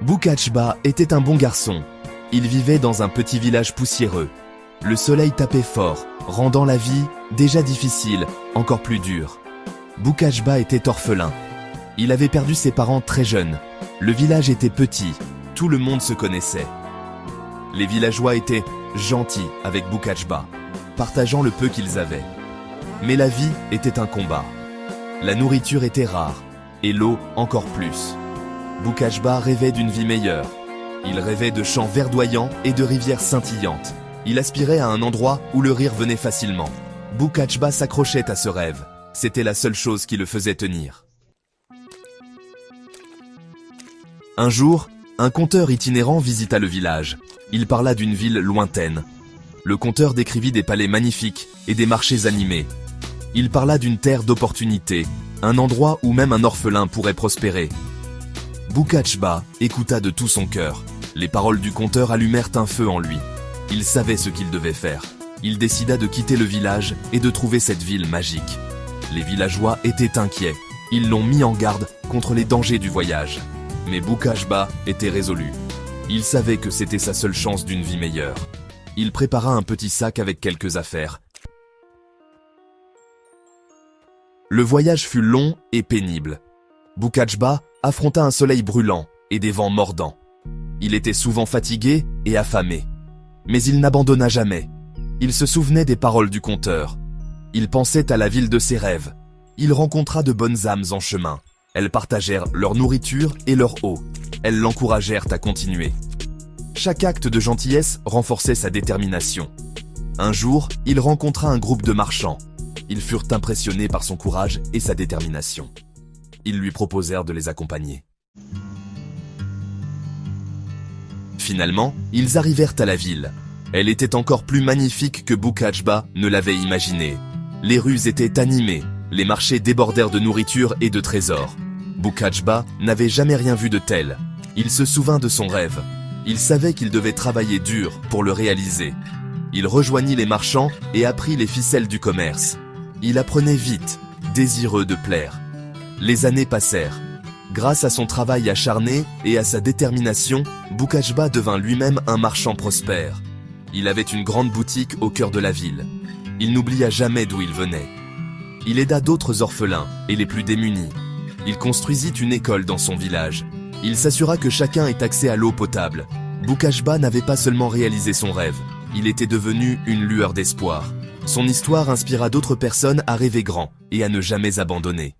Boukachba était un bon garçon. Il vivait dans un petit village poussiéreux. Le soleil tapait fort, rendant la vie, déjà difficile, encore plus dure. Boukachba était orphelin. Il avait perdu ses parents très jeunes. Le village était petit, tout le monde se connaissait. Les villageois étaient gentils avec Boukachba, partageant le peu qu'ils avaient. Mais la vie était un combat. La nourriture était rare, et l'eau encore plus. Boukachba rêvait d'une vie meilleure. Il rêvait de champs verdoyants et de rivières scintillantes. Il aspirait à un endroit où le rire venait facilement. Boukachba s'accrochait à ce rêve. C'était la seule chose qui le faisait tenir. Un jour, un conteur itinérant visita le village. Il parla d'une ville lointaine. Le conteur décrivit des palais magnifiques et des marchés animés. Il parla d'une terre d'opportunités, un endroit où même un orphelin pourrait prospérer. Boukachba écouta de tout son cœur. Les paroles du conteur allumèrent un feu en lui. Il savait ce qu'il devait faire. Il décida de quitter le village et de trouver cette ville magique. Les villageois étaient inquiets. Ils l'ont mis en garde contre les dangers du voyage. Mais Boukachba était résolu. Il savait que c'était sa seule chance d'une vie meilleure. Il prépara un petit sac avec quelques affaires. Le voyage fut long et pénible. Boukachba affronta un soleil brûlant et des vents mordants. Il était souvent fatigué et affamé. Mais il n'abandonna jamais. Il se souvenait des paroles du conteur. Il pensait à la ville de ses rêves. Il rencontra de bonnes âmes en chemin. Elles partagèrent leur nourriture et leur eau. Elles l'encouragèrent à continuer. Chaque acte de gentillesse renforçait sa détermination. Un jour, il rencontra un groupe de marchands. Ils furent impressionnés par son courage et sa détermination. Ils lui proposèrent de les accompagner. Finalement, ils arrivèrent à la ville. Elle était encore plus magnifique que Boukachba ne l'avait imaginé. Les rues étaient animées, les marchés débordèrent de nourriture et de trésors. Boukachba n'avait jamais rien vu de tel. Il se souvint de son rêve. Il savait qu'il devait travailler dur pour le réaliser. Il rejoignit les marchands et apprit les ficelles du commerce. Il apprenait vite, désireux de plaire. Les années passèrent. Grâce à son travail acharné et à sa détermination, Boukachba devint lui-même un marchand prospère. Il avait une grande boutique au cœur de la ville. Il n'oublia jamais d'où il venait. Il aida d'autres orphelins et les plus démunis. Il construisit une école dans son village. Il s'assura que chacun ait accès à l'eau potable. Boukachba n'avait pas seulement réalisé son rêve, il était devenu une lueur d'espoir. Son histoire inspira d'autres personnes à rêver grand et à ne jamais abandonner.